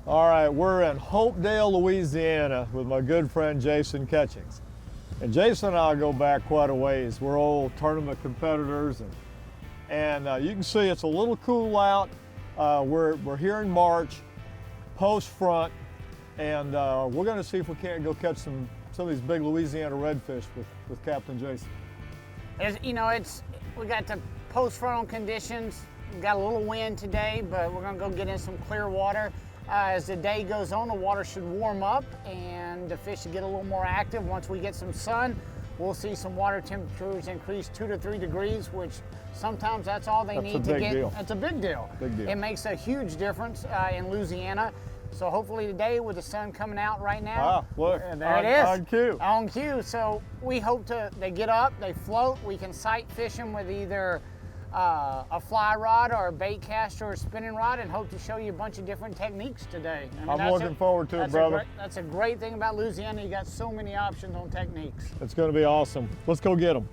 All right, we're in Hopedale, Louisiana with my good friend Jason Catchings. And Jason and I go back quite a ways. We're old tournament competitors, and you can see it's a little cool out. We're here in March, post front, and we're gonna see if we can't go catch some of these big Louisiana redfish with Captain Jason. We got the post frontal conditions. We got a little wind today, but we're gonna go get in some clear water. As the day goes on, the water should warm up and the fish should get a little more active. Once we get some sun, we'll see some water temperatures increase 2 to 3 degrees, which sometimes that's all they need to get. Deal. It's a big deal. Big deal. It makes a huge difference in Louisiana. So hopefully today, with the sun coming out right now, wow, look, there it is. On cue. On cue. So we hope they get up, they float. We can sight fish them with either a fly rod or a bait caster or a spinning rod, and hope to show you a bunch of different techniques today. I'm looking forward to it, brother. That's a great thing about Louisiana. You got so many options on techniques. It's going to be awesome. Let's go get them.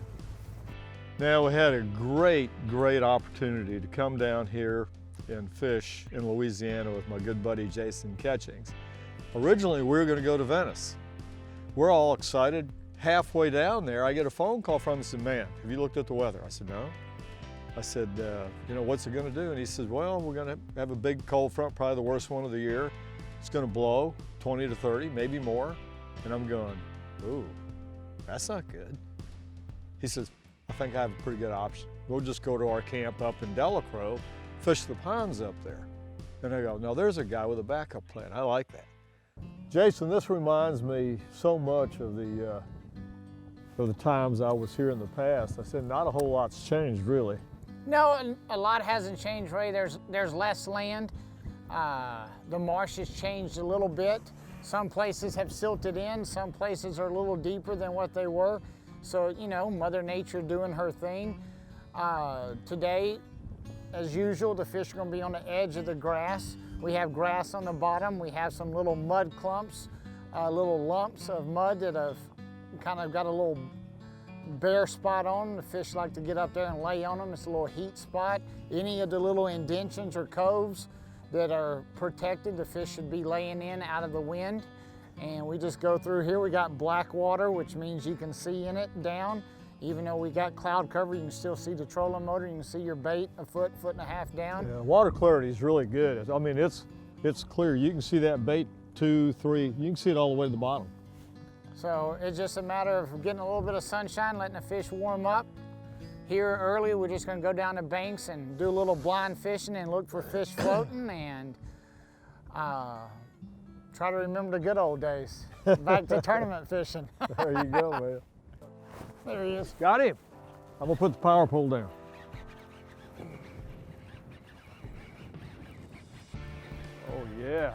Now, we had a great opportunity to come down here and fish in Louisiana with my good buddy Jason Catchings. Originally, we were going to go to Venice. We're all excited. Halfway down there, I get a phone call from him and said, "Man, have you looked at the weather?" I said, "No." I said, "What's it going to do?" And he said, "Well, we're going to have a big cold front, probably the worst one of the year. It's going to blow 20 to 30, maybe more." And I'm going, "Ooh, that's not good." He says, "I think I have a pretty good option. We'll just go to our camp up in Delacroix, fish the ponds up there." And I go, "Now there's a guy with a backup plan. I like that." Jason, this reminds me so much of the times I was here in the past. I said, not a whole lot's changed, really. No, a lot hasn't changed, Ray. There's less land. The marsh has changed a little bit. Some places have silted in. Some places are a little deeper than what they were. So, Mother Nature doing her thing. Today, as usual, the fish are going to be on the edge of the grass. We have grass on the bottom. We have some little mud clumps, little lumps of mud that have kind of got a little bare spot on them. The fish like to get up there and lay on them. It's a little heat spot. Any of the little indentions or coves that are protected, the fish should be laying in out of the wind. And we just go through here. We got black water, which means you can see in it down. Even though we got cloud cover, you can still see the trolling motor. You can see your bait a foot and a half down. Yeah, water clarity is really good. I mean, it's clear. You can see that bait 2, 3, you can see it all the way to the bottom. So it's just a matter of getting a little bit of sunshine, letting the fish warm up. Here early, we're just gonna go down the banks and do a little blind fishing and look for fish floating and try to remember the good old days. Back to tournament fishing. There you go, man. There he is. Got him. I'm gonna put the power pole down. Oh yeah.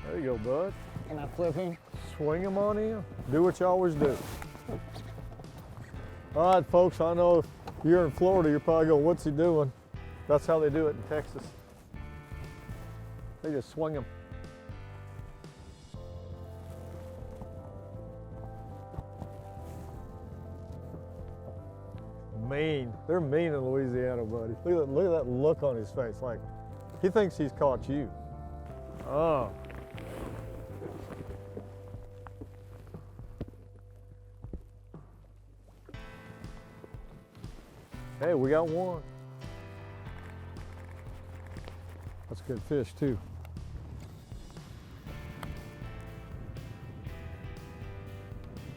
There you go, bud. Can I flip him? Swing him on in. Do what you always do. All right, folks, I know if you're in Florida, you're probably going, "What's he doing?" That's how they do it in Texas. They just swing him. Mean. They're mean in Louisiana, buddy. Look at that look on his face. Like, he thinks he's caught you. Oh. Hey, we got one. That's a good fish, too.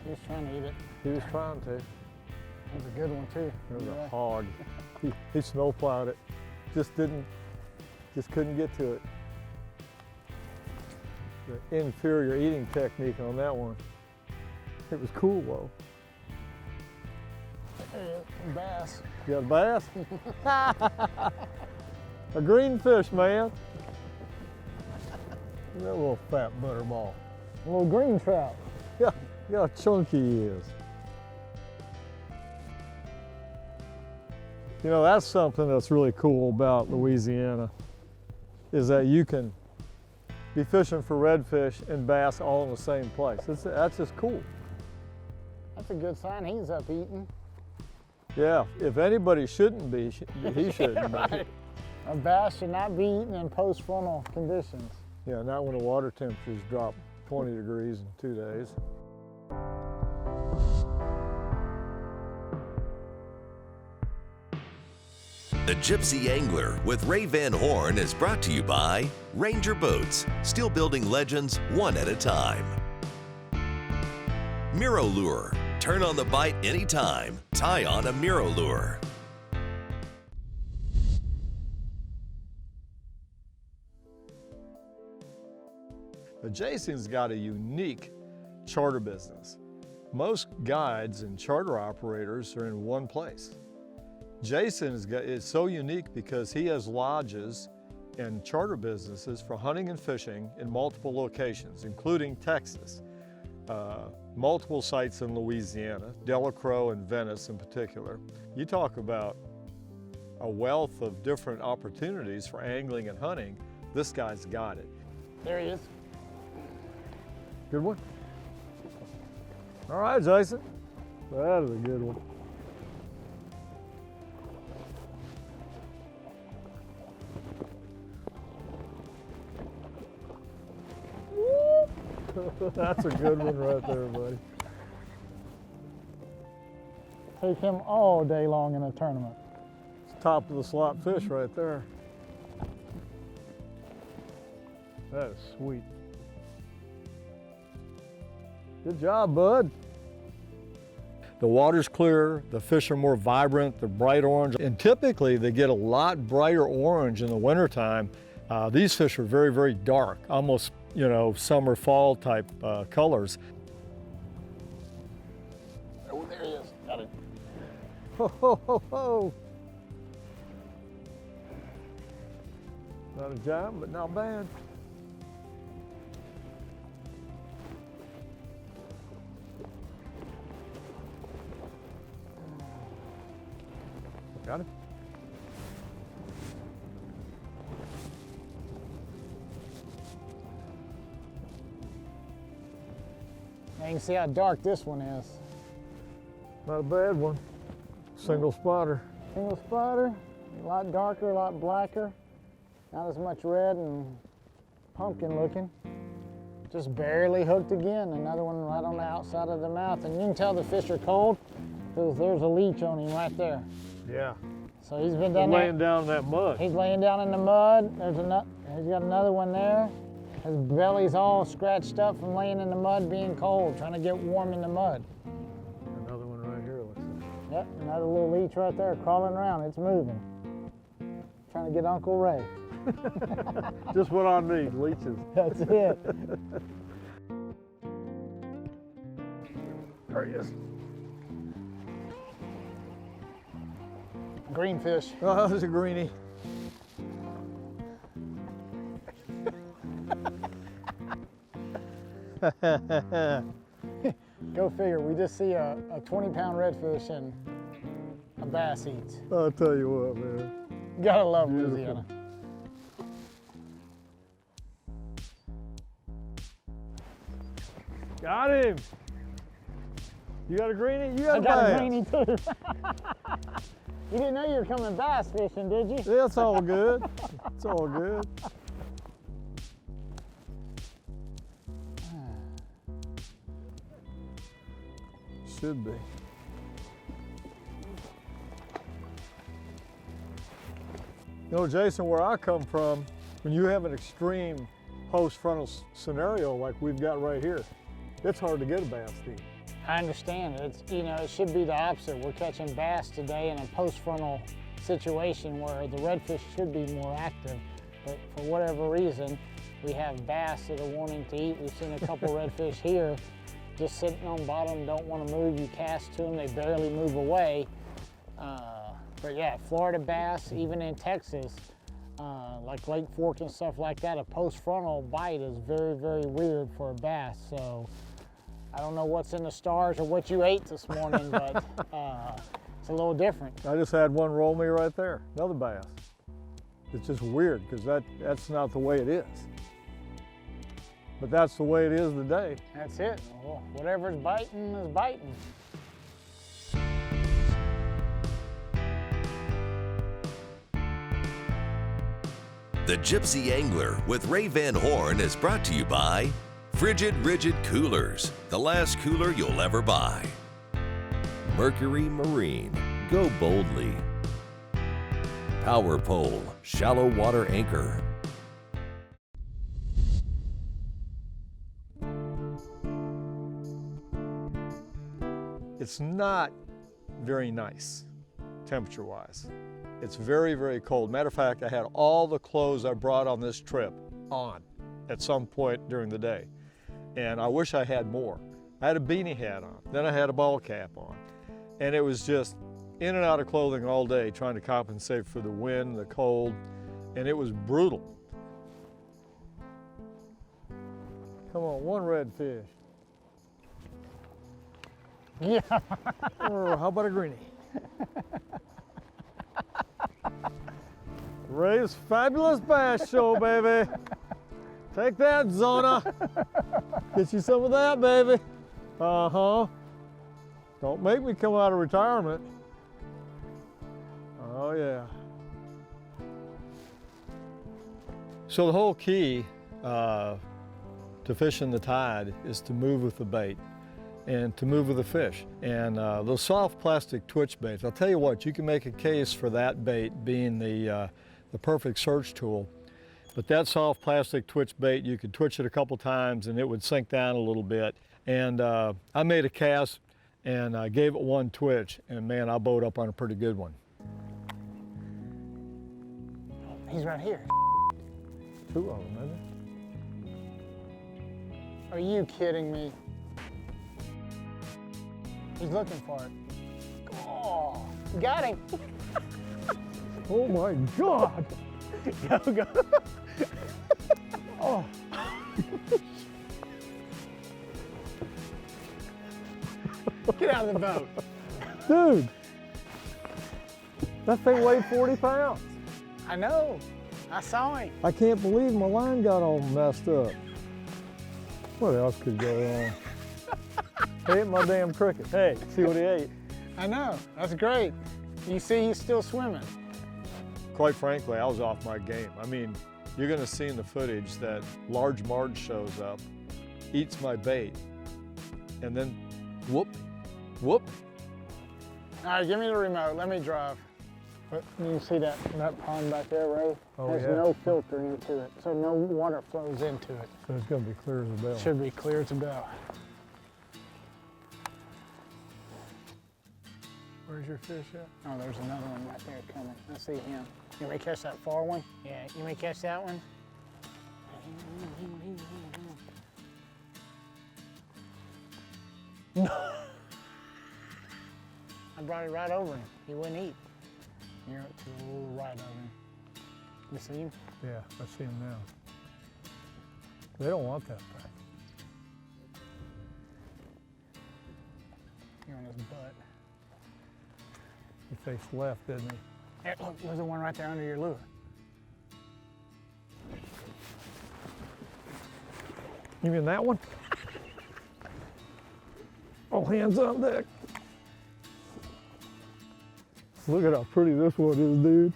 He was trying to eat it. He was trying to. That's a good one, too. It was a hog. He snowplowed it. Just couldn't get to it. The inferior eating technique on that one. It was cool, though. Bass. You got a bass? A green fish, man. That little fat butterball. A little green trout. Yeah, how chunky he is. That's something that's really cool about Louisiana, is that you can be fishing for redfish and bass all in the same place. That's just cool. That's a good sign he's up eating. Yeah, if anybody shouldn't be, he shouldn't be. Right. A bass should not be eaten in post-frontal conditions. Yeah, not when the water temperatures drop 20 degrees in 2 days. The Gypsy Angler with Ray Van Horn is brought to you by Ranger Boats, still building legends one at a time. Miro Lure, turn on the bite anytime, tie on a Miro Lure. Jason's got a unique charter business. Most guides and charter operators are in one place. Jason is so unique because he has lodges and charter businesses for hunting and fishing in multiple locations, including Texas, multiple sites in Louisiana, Delacroix and Venice in particular. You talk about a wealth of different opportunities for angling and hunting. This guy's got it. There he is. Good one. All right, Jason. That is a good one. That's a good one right there, buddy. Take him all day long in a tournament. It's top of the slot fish right there. That is sweet. Good job, bud. The water's clear, the fish are more vibrant, they're bright orange, and typically they get a lot brighter orange in the wintertime. These fish are very, very dark, almost, you know, summer, fall type colors. Oh, there he is. Got it. Ho, ho, ho, ho. Not a giant, but not bad. Got it? Now you can see how dark this one is. Not a bad one. Single spotter. Single spotter, a lot darker, a lot blacker. Not as much red and pumpkin looking. Just barely hooked again. Another one right on the outside of the mouth. And you can tell the fish are cold because there's a leech on him right there. Yeah. So he's been down laying down in that mud. He's laying down in the mud. He's got another one there. His belly's all scratched up from laying in the mud, being cold, trying to get warm in the mud. Another one right here, looks like. Yep, another little leech right there crawling around. It's moving. Trying to get Uncle Ray. Just what I need, leeches. That's it. There he is. Greenfish. Oh, there's a greenie. Go figure, we just see a 20-pound redfish and a bass eats. I'll tell you what, man. You gotta love Beautiful. Louisiana. Got him. You got a greenie? You got I a got bass. a greenie too. You didn't know you were coming bass fishing, did you? Yeah, it's all good. It's all good. Should be. You know, Jason, where I come from, when you have an extreme post-frontal scenario like we've got right here, it's hard to get a bass to eat. I understand. It's, you know, it should be the opposite. We're catching bass today in a post-frontal situation where the redfish should be more active, but for whatever reason, we have bass that are wanting to eat. We've seen a couple redfish here just sitting on bottom, don't want to move. You cast to them, they barely move away. But yeah, Florida bass, even in Texas, like Lake Fork and stuff like that, a post-frontal bite is very, very weird for a bass. So I don't know what's in the stars or what you ate this morning, but it's a little different. I just had one roll me right there, another bass. It's just weird because that's not the way it is. But that's the way it is today. That's it. Well, whatever's biting is biting. The Gypsy Angler with Ray Van Horn is brought to you by Frigid Rigid Coolers, the last cooler you'll ever buy. Mercury Marine, go boldly. Power Pole, shallow water anchor. It's not very nice, temperature-wise. It's very, very cold. Matter of fact, I had all the clothes I brought on this trip on at some point during the day. And I wish I had more. I had a beanie hat on, then I had a ball cap on. And it was just in and out of clothing all day, trying to compensate for the wind, the cold, and it was brutal. Come on, one redfish. Yeah. Oh, how about a greenie? Ray's Fabulous Bass Show, baby. Take that, Zona. Get you some of that, baby. Uh-huh. Don't make me come out of retirement. Oh, yeah. So the whole key to fishing the tide is to move with the bait and to move with the fish. And those soft plastic twitch baits, I'll tell you what, you can make a case for that bait being the perfect search tool. But that soft plastic twitch bait, you could twitch it a couple times and it would sink down a little bit. And I made a cast and I gave it one twitch, and man, I bowed up on a pretty good one. He's right here. Two of them, isn't it? Are you kidding me? He's looking for it. Oh, got him. Oh my God. Go, go. Oh. Get out of the boat. Dude, that thing weighed 40 pounds. I know. I saw him. I can't believe my line got all messed up. What else could go wrong? He ate my damn cricket. Hey, see what he ate? I know. That's great. You see he's still swimming. Quite frankly, I was off my game. I mean, you're gonna see in the footage that large Marge shows up, eats my bait, and then whoop, whoop. All right, give me the remote. Let me drive. But you can see that pond back there, Ray? Oh, There's yeah. no filter into it, so no water flows into it. So it's gonna be clear as a bell. Should be clear as a bell. Where's your fish at? Oh, there's another one right there coming. I see him. You may catch that far one? Yeah, you may catch that one? I brought it right over him. He wouldn't eat. You're up to the little right of him. You see him? Yeah, I see him now. They don't want that thing. You're on his butt. He faced left, didn't he? There, look, there's the one right there under your lure. You mean that one? All hands on deck. Look at how pretty this one is, dude.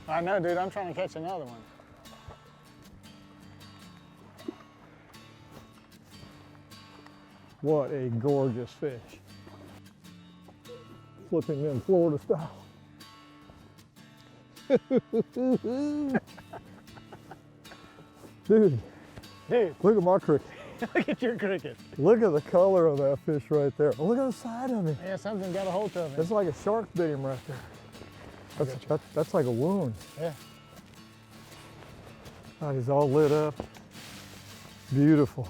I know, dude. I'm trying to catch another one. What a gorgeous fish. Flipping in Florida style. Dude, look at my cricket. Look at your cricket. Look at the color of that fish right there. Oh, look at the side of him. Yeah, something got a hold of him. It's like a shark bit him right there. That's like a wound. Yeah. Oh, he's all lit up. Beautiful.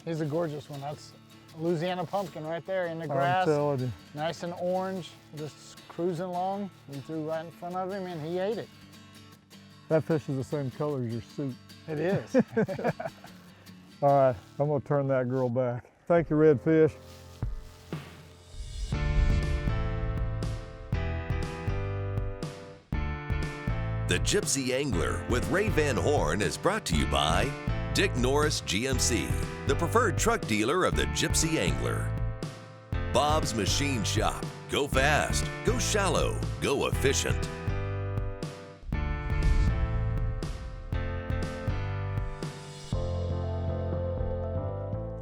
He's a gorgeous one. That's a Louisiana pumpkin right there in the grass. I'm telling you. Nice and orange, just cruising along. We threw right in front of him and he ate it. That fish is the same color as your suit. It is. All right, I'm gonna turn that girl back. Thank you, Redfish. The Gypsy Angler with Ray Van Horn is brought to you by Dick Norris GMC, the preferred truck dealer of the Gypsy Angler. Bob's Machine Shop. Go fast, go shallow, go efficient.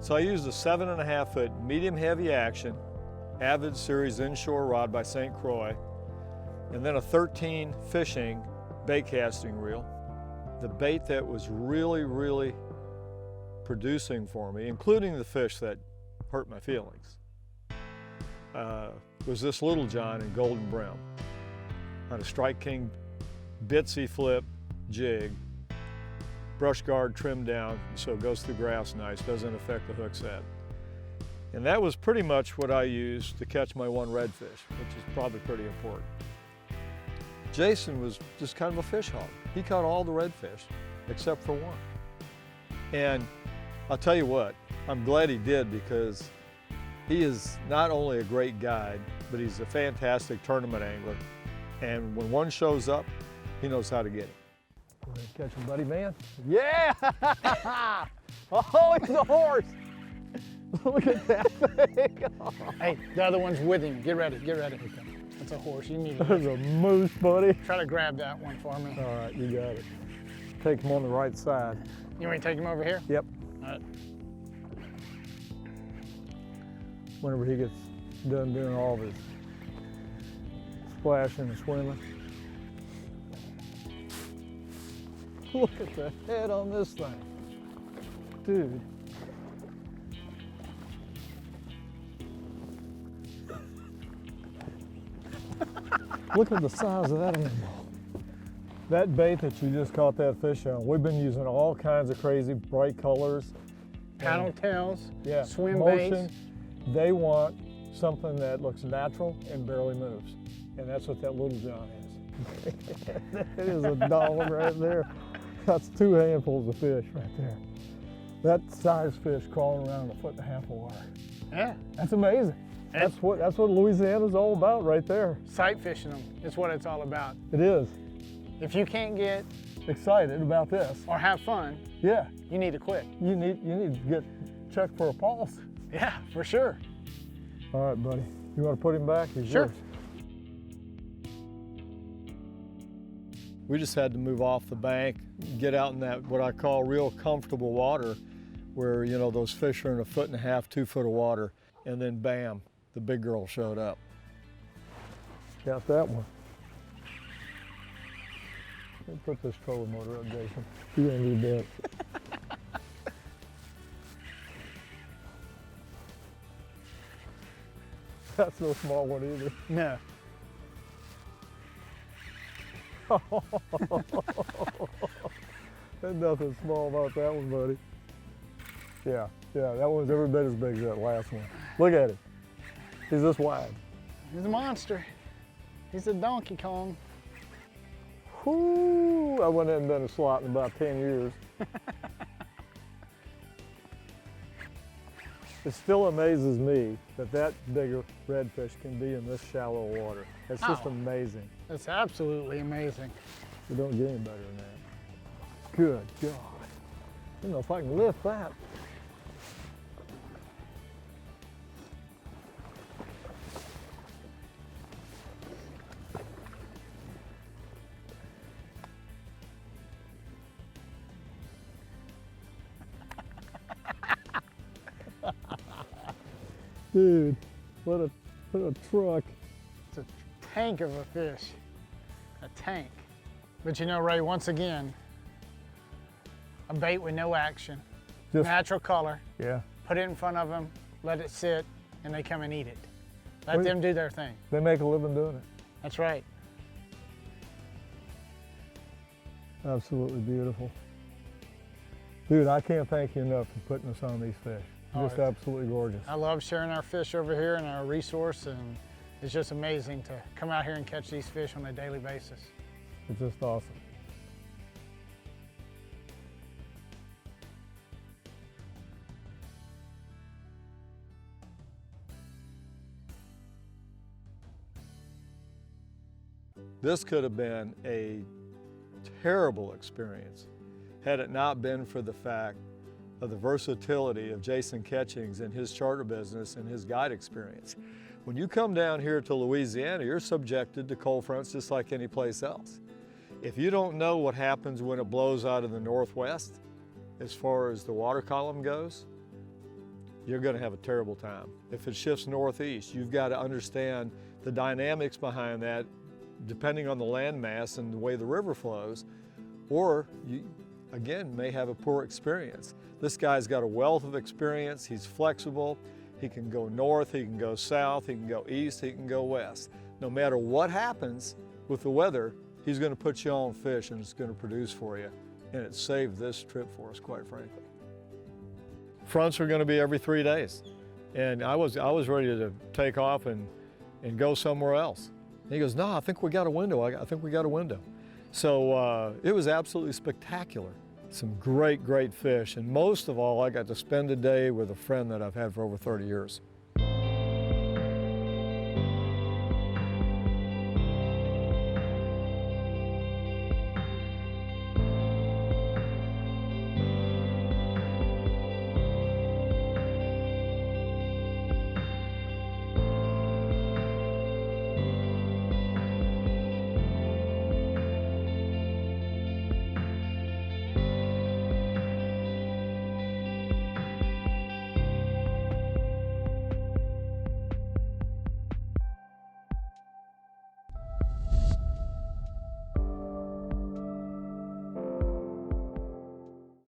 So I used a 7.5 foot medium heavy action Avid Series inshore rod by St. Croix, and then a 13 fishing bait casting reel. The bait that was really producing for me, including the fish that hurt my feelings, was this Little John in Golden Brim on a Strike King Bitsy flip jig, brush guard trimmed down so it goes through grass nice, doesn't affect the hook set. And that was pretty much what I used to catch my one redfish, which is probably pretty important. Jason was just kind of a fish hog. He caught all the redfish except for one. And I'll tell you what, I'm glad he did, because he is not only a great guide, but he's a fantastic tournament angler. And when one shows up, he knows how to get it. Go ahead, catch him, buddy, man. Yeah! Oh, he's a horse! Look at that thing. Hey, the other one's with him. Get ready, get ready. That's a horse. You need There's a moose, buddy. Try to grab that one for me. All right, you got it. Take him on the right side. You want me to take him over here? Yep. All right. Whenever he gets done doing all of his splashing and swimming. Look at the head on this thing. Dude. Look at the size of that animal. That bait that you just caught that fish on, we've been using all kinds of crazy bright colors. Paddle tails, Yeah, swim motion. baits. They want something that looks natural and barely moves. And that's what that Little John is. It is a dog right there. That's 2 handfuls of fish right there. That size fish crawling around 1.5 feet of water. Yeah. That's amazing. That's what Louisiana's all about right there. Sight fishing them is what it's all about. It is. If you can't get Excited about this. or have fun, Yeah. you need to quit. You need to get checked for a pulse. Yeah, for sure. All right, buddy. You want to put him back? He's Sure. yours. We just had to move off the bank, get out in that what I call real comfortable water, where those fish are in 1.5 feet, 2 foot of water, and then bam, the big girl showed up. Got that one. Let me put this trolling motor up, Jason. You're gonna need that. That's no small one either. No. There's nothing small about that one, buddy. Yeah, that one's every bit as big as that last one. Look at it. He's this wide. He's a monster. He's a Donkey Kong. Whoo! I went in and done a slot in about 10 years. It still amazes me that bigger redfish can be in this shallow water. It's just amazing. It's absolutely amazing. We don't get any better than that. Good God. I don't know if I can lift that. Dude, what a truck. It's a tank of a fish. A tank. But Ray, once again, a bait with no action, Just, natural color, yeah. put it in front of them, let it sit, and they come and eat it. Let them do their thing. They make a living doing it. That's right. Absolutely beautiful. Dude, I can't thank you enough for putting us on these fish. Just absolutely gorgeous. I love sharing our fish over here and our resource, and it's just amazing to come out here and catch these fish on a daily basis. It's just awesome. This could have been a terrible experience had it not been for the fact of the versatility of Jason Ketchings and his charter business and his guide experience. When you come down here to Louisiana, you're subjected to cold fronts just like any place else. If you don't know what happens when it blows out of the northwest, as far as the water column goes, you're going to have a terrible time. If it shifts northeast, you've got to understand the dynamics behind that, depending on the land mass and the way the river flows, or you, again, may have a poor experience. This guy's got a wealth of experience. He's flexible. He can go north, he can go south, he can go east, he can go west. No matter what happens with the weather, he's going to put you on fish and it's going to produce for you. And it saved this trip for us, quite frankly. Fronts are going to be every 3 days. And I was ready to take off and go somewhere else. And he goes, no, I think we got a window. I think we got a window. So it was absolutely spectacular. Some great, great fish. And most of all, I got to spend a day with a friend that I've had for over 30 years.